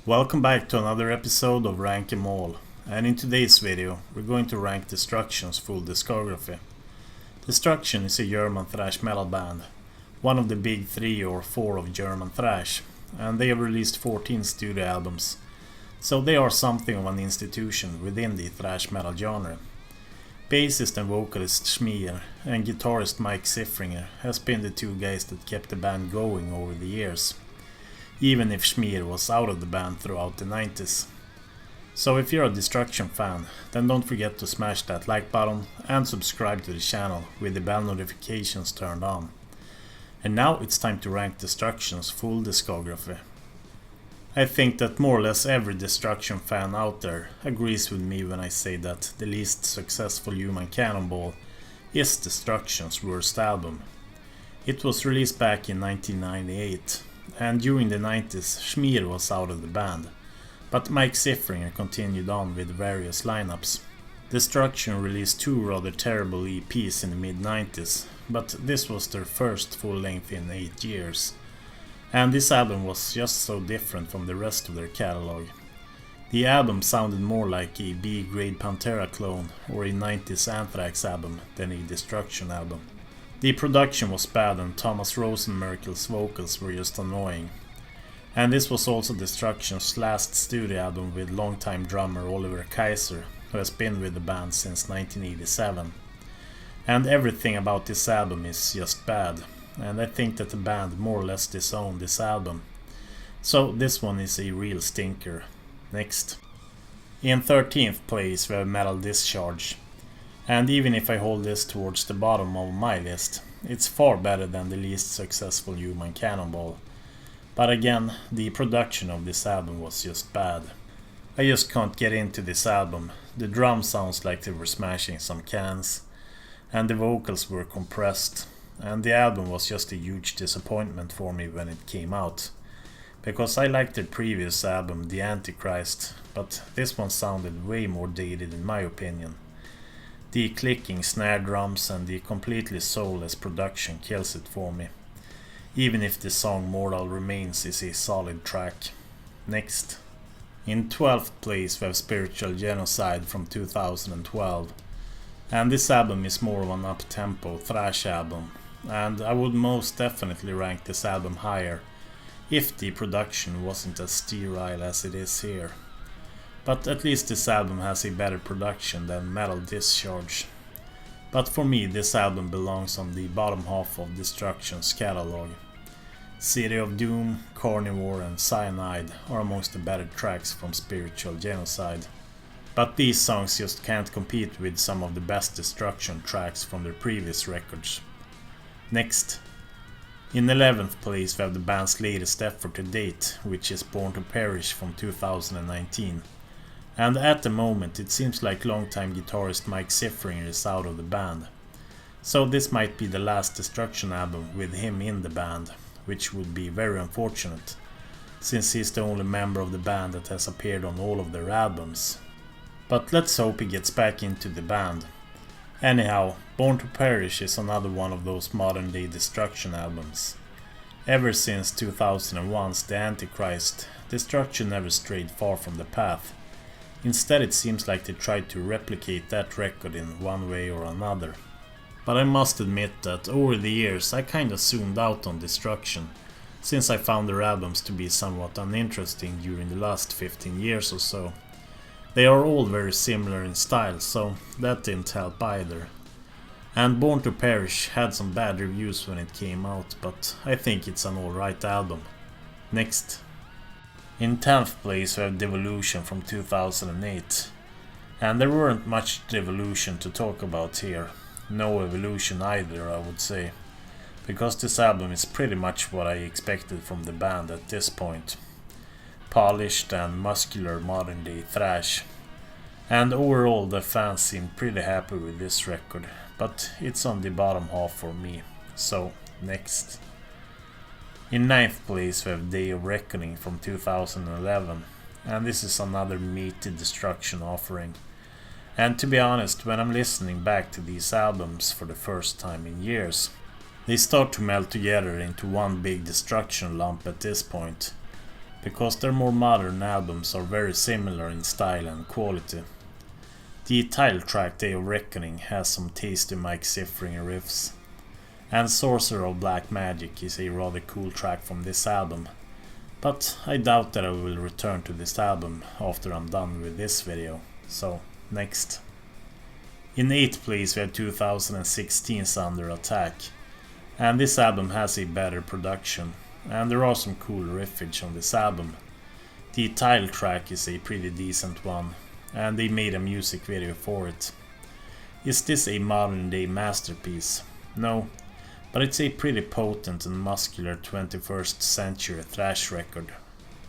Welcome back to another episode of Rank 'em All, and in today's video we're going to rank Destruction's full discography. Destruction is a German thrash metal band, one of the big 3 or 4 of German thrash, and they have released 14 studio albums, so they are something of an institution within the thrash metal genre. Bassist and vocalist Schmier and guitarist Mike Sifringer has been the two guys that kept the band going over the years, even if Schmier was out of the band throughout the 90s. So if you're a Destruction fan, then don't forget to smash that like button and subscribe to the channel with the bell notifications turned on. And now it's time to rank Destruction's full discography. I think that more or less every Destruction fan out there agrees with me when I say that the least successful Human Cannonball is Destruction's worst album. It was released back in 1998, and during the 90s Schmier was out of the band, but Mike Sifringer continued on with various lineups. Destruction released 2 rather terrible EPs in the mid-90s, but this was their first full length in 8 years. And this album was just so different from the rest of their catalog. The album sounded more like a B-grade Pantera clone or a 90s Anthrax album than a Destruction album. The production was bad and Thomas Rosenmerkel's vocals were just annoying. And this was also Destruction's last studio album with longtime drummer Oliver Kaiser, who has been with the band since 1987. And everything about this album is just bad, and I think that the band more or less disowned this album. So this one is a real stinker. Next. In 13th place we have Metal Discharge. And even if I hold this towards the bottom of my list, it's far better than the least successful Human Cannonball. But again, the production of this album was just bad. I just can't get into this album. The drum sounds like they were smashing some cans, and the vocals were compressed, and the album was just a huge disappointment for me when it came out. Because I liked their previous album, The Antichrist, but this one sounded way more dated in my opinion. The clicking snare drums and the completely soulless production kills it for me, even if the song Mortal Remains is a solid track. Next. In 12th place we have Spiritual Genocide from 2012, and this album is more of an up-tempo thrash album, and I would most definitely rank this album higher if the production wasn't as sterile as it is here. But at least this album has a better production than Metal Discharge. But for me this album belongs on the bottom half of Destruction's catalog. City of Doom, Carnivore and Cyanide are amongst the better tracks from Spiritual Genocide. But these songs just can't compete with some of the best Destruction tracks from their previous records. Next. In 11th place we have the band's latest effort to date, which is Born to Perish from 2019. And at the moment it seems like longtime guitarist Mike Sifringer is out of the band. So this might be the last Destruction album with him in the band, which would be very unfortunate, since he's the only member of the band that has appeared on all of their albums. But let's hope he gets back into the band. Anyhow, Born to Perish is another one of those modern day Destruction albums. Ever since 2001's The Antichrist, Destruction never strayed far from the path. Instead it seems like they tried to replicate that record in one way or another. But I must admit that over the years I kinda zoomed out on Destruction, since I found their albums to be somewhat uninteresting during the last 15 years or so. They are all very similar in style, so that didn't help either. And Born to Perish had some bad reviews when it came out, but I think it's an alright album. Next. In 10th place we have Devolution from 2008. And there weren't much Devolution to talk about here. No Evolution either, I would say. Because this album is pretty much what I expected from the band at this point. Polished and muscular modern day thrash. And overall the fans seem pretty happy with this record, but it's on the bottom half for me. So, next. In 9th place we have Day of Reckoning from 2011, and this is another meaty Destruction offering. And to be honest, when I'm listening back to these albums for the first time in years, they start to melt together into one big Destruction lump at this point. because their more modern albums are very similar in style and quality. The title track Day of Reckoning has some tasty Mike Sifringer riffs, and Sorcerer of Black Magic is a rather cool track from this album, but I doubt that I will return to this album after I'm done with this video, so next. In 8th place we have 2016's Under Attack, and this album has a better production, and there are some cool riffage on this album. The title track is a pretty decent one, and they made a music video for it. Is this a modern day masterpiece? No, but it's a pretty potent and muscular 21st century thrash record.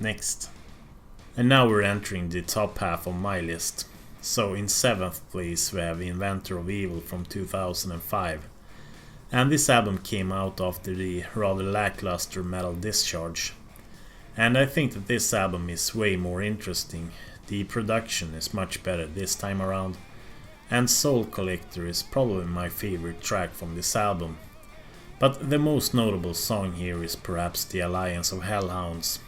Next. And now we're entering the top half of my list. So in 7th place we have Inventor of Evil from 2005. And this album came out after the rather lackluster Metal Discharge. And I think that this album is way more interesting. The production is much better this time around. And Soul Collector is probably my favorite track from this album. But the most notable song here is perhaps The Alliance of Hellhounds,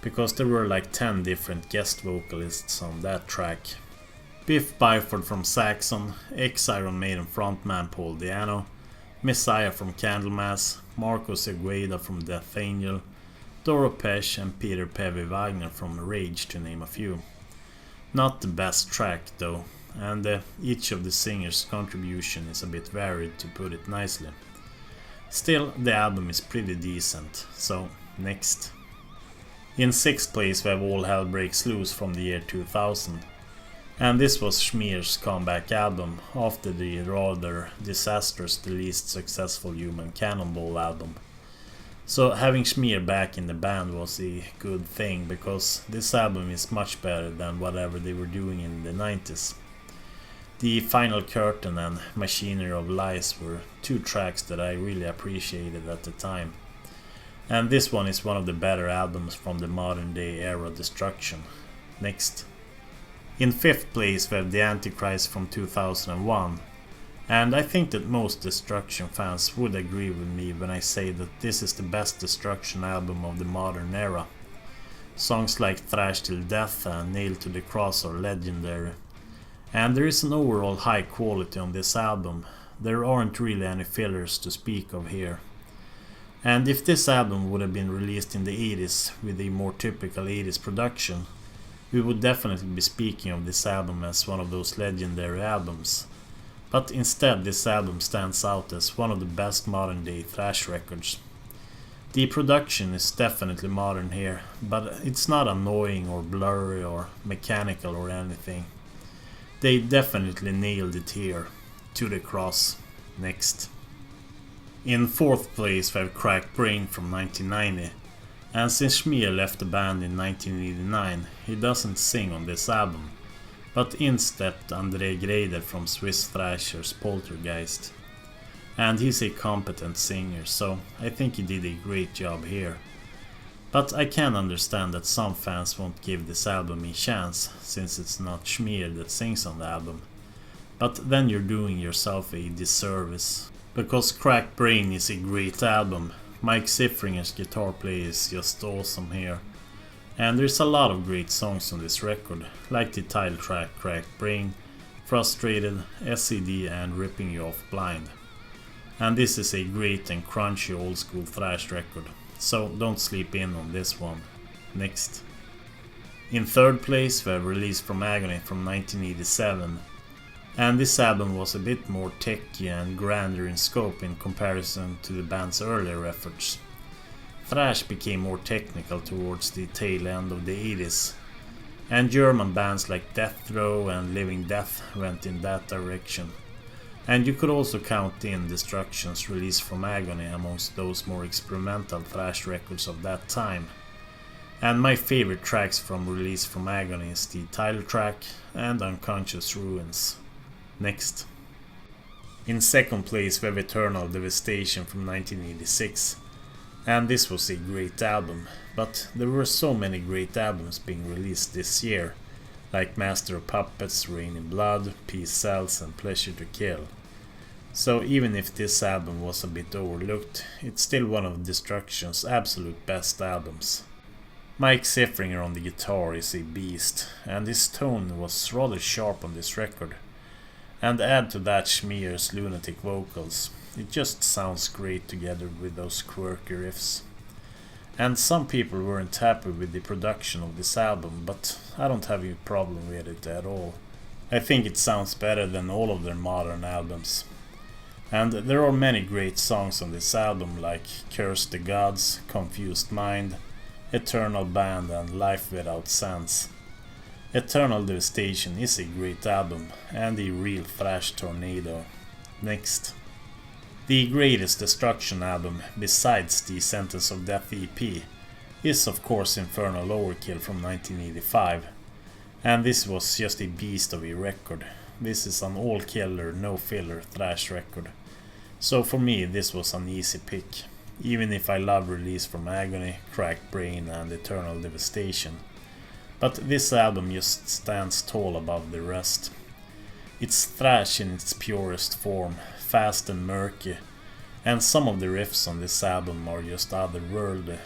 because there were like 10 different guest vocalists on that track. Biff Byford from Saxon, ex-Iron Maiden frontman Paul Di'Anno, Messiah from Candlemass, Marco Segueda from Death Angel, Doro Pesch and Peter Pevi Wagner from Rage, to name a few. Not the best track though, and each of the singers' contribution is a bit varied, to put it nicely. Still, the album is pretty decent, so next. In 6th place we have All Hell Breaks Loose from the year 2000. And this was Schmier's comeback album after the rather disastrous released Successful Human Cannonball album. So having Schmier back in the band was a good thing, because this album is much better than whatever they were doing in the 90s. The Final Curtain and Machinery of Lies were two tracks that I really appreciated at the time. And this one is one of the better albums from the modern day era Destruction. Next. In 5th place we have The Antichrist from 2001, and I think that most Destruction fans would agree with me when I say that this is the best Destruction album of the modern era. Songs like Thrash Till Death and Nailed to the Cross are legendary, and there is an overall high quality on this album. There aren't really any fillers to speak of here. And if this album would have been released in the 80s with a more typical 80s production, we would definitely be speaking of this album as one of those legendary albums. But instead this album stands out as one of the best modern day thrash records. The production is definitely modern here, but it's not annoying or blurry or mechanical or anything. They definitely nailed it here. To the Cross. Next. In 4th place we have Cracked Brain from 1990. And since Schmier left the band in 1989, he doesn't sing on this album, but in stepped André Greider from Swiss Thrashers Poltergeist. And he's a competent singer, so I think he did a great job here. But I can understand that some fans won't give this album a chance, since it's not Schmier that sings on the album. But then you're doing yourself a disservice, because Cracked Brain is a great album. Mike Sifringer's guitar play is just awesome here. And there's a lot of great songs on this record, like the title track Cracked Brain, Frustrated, SED and Ripping You Off Blind. And this is a great and crunchy old school thrash record, so don't sleep in on this one. Next. In 3rd place we have Release From Agony from 1987. And this album was a bit more techy and grander in scope in comparison to the band's earlier efforts. Thrash became more technical towards the tail end of the 80s, and German bands like Death Row and Living Death went in that direction. And you could also count in Destruction's Release From Agony amongst those more experimental thrash records of that time. And my favorite tracks from Release From Agony is the title track and Unconscious Ruins. Next. In 2nd place we have Eternal Devastation from 1986, and this was a great album, but there were so many great albums being released this year, like Master of Puppets, Rain in Blood, Peace Sells and Pleasure to Kill. So even if this album was a bit overlooked, it's still one of Destruction's absolute best albums. Mike Sifringer on the guitar is a beast, and his tone was rather sharp on this record. And add to that Schmier's lunatic vocals, it just sounds great together with those quirky riffs. And some people weren't happy with the production of this album, but I don't have a problem with it at all. I think it sounds better than all of their modern albums. And there are many great songs on this album like Curse the Gods, Confused Mind, Eternal Band and Life Without Sense. Eternal Devastation is a great album and a real thrash tornado. Next. The greatest Destruction album besides the Sentence of Death EP is of course Infernal Overkill from 1985. And this was just a beast of a record. This is an all-killer, no-filler thrash record. So for me this was an easy pick, even if I love Release From Agony, Cracked Brain and Eternal Devastation. But this album just stands tall above the rest. It's thrash in its purest form, fast and murky, and some of the riffs on this album are just otherworldly.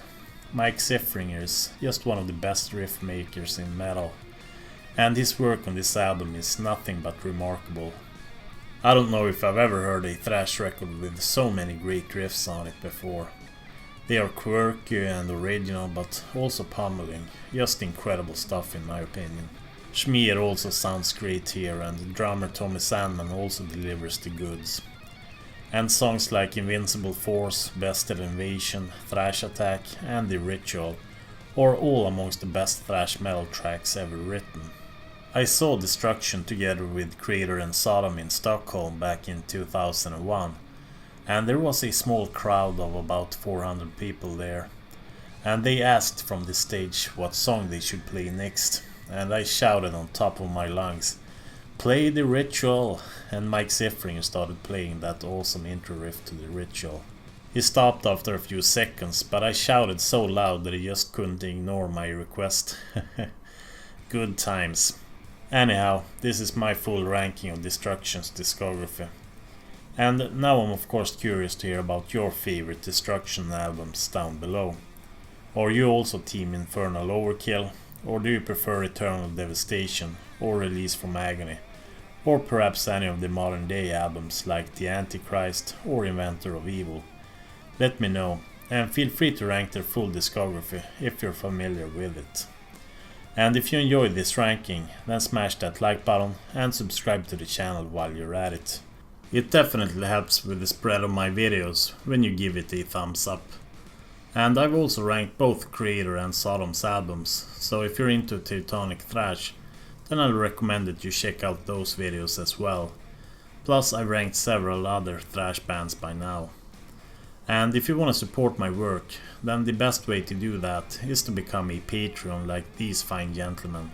Mike Sifringer is just one of the best riff makers in metal, and his work on this album is nothing but remarkable. I don't know if I've ever heard a thrash record with so many great riffs on it before. They are quirky and original, but also pummeling. Just incredible stuff in my opinion. Schmier also sounds great here, and drummer Tommy Sandman also delivers the goods. And songs like Invincible Force, Bested Invasion, Thrash Attack and The Ritual are all amongst the best thrash metal tracks ever written. I saw Destruction together with Kreator and Sodom in Stockholm back in 2001. And there was a small crowd of about 400 people there. And they asked from the stage what song they should play next. And I shouted on top of my lungs, "Play The Ritual!" And Mike Sifringer started playing that awesome intro riff to The Ritual. He stopped after a few seconds, but I shouted so loud that he just couldn't ignore my request. Good times. Anyhow, this is my full ranking of Destruction's discography. And now I'm of course curious to hear about your favorite Destruction albums down below. Are you also team Infernal Overkill, or do you prefer Eternal Devastation or Release From Agony, or perhaps any of the modern day albums like The Antichrist or Inventor of Evil? Let me know, and feel free to rank their full discography if you're familiar with it. And if you enjoyed this ranking, then smash that like button and subscribe to the channel while you're at it. It definitely helps with the spread of my videos when you give it a thumbs up. And I've also ranked both Kreator and Sodom's albums, so if you're into Teutonic Thrash, then I'll recommend that you check out those videos as well. Plus I've ranked several other thrash bands by now. And if you want to support my work, then the best way to do that is to become a Patreon like these fine gentlemen.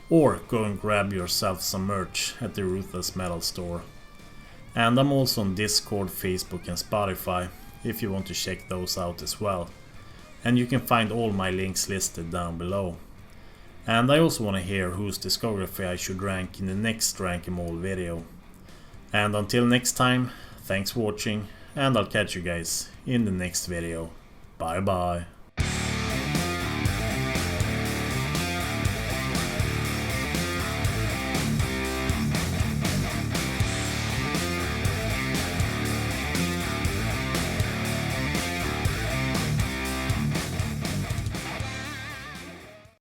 Or go and grab yourself some merch at the Ruthless metal store. And I'm also on Discord, Facebook and Spotify if you want to check those out as well. And you can find all my links listed down below. And I also want to hear whose discography I should rank in the next Rank 'Em All video. And until next time, thanks for watching, and I'll catch you guys in the next video. Bye bye.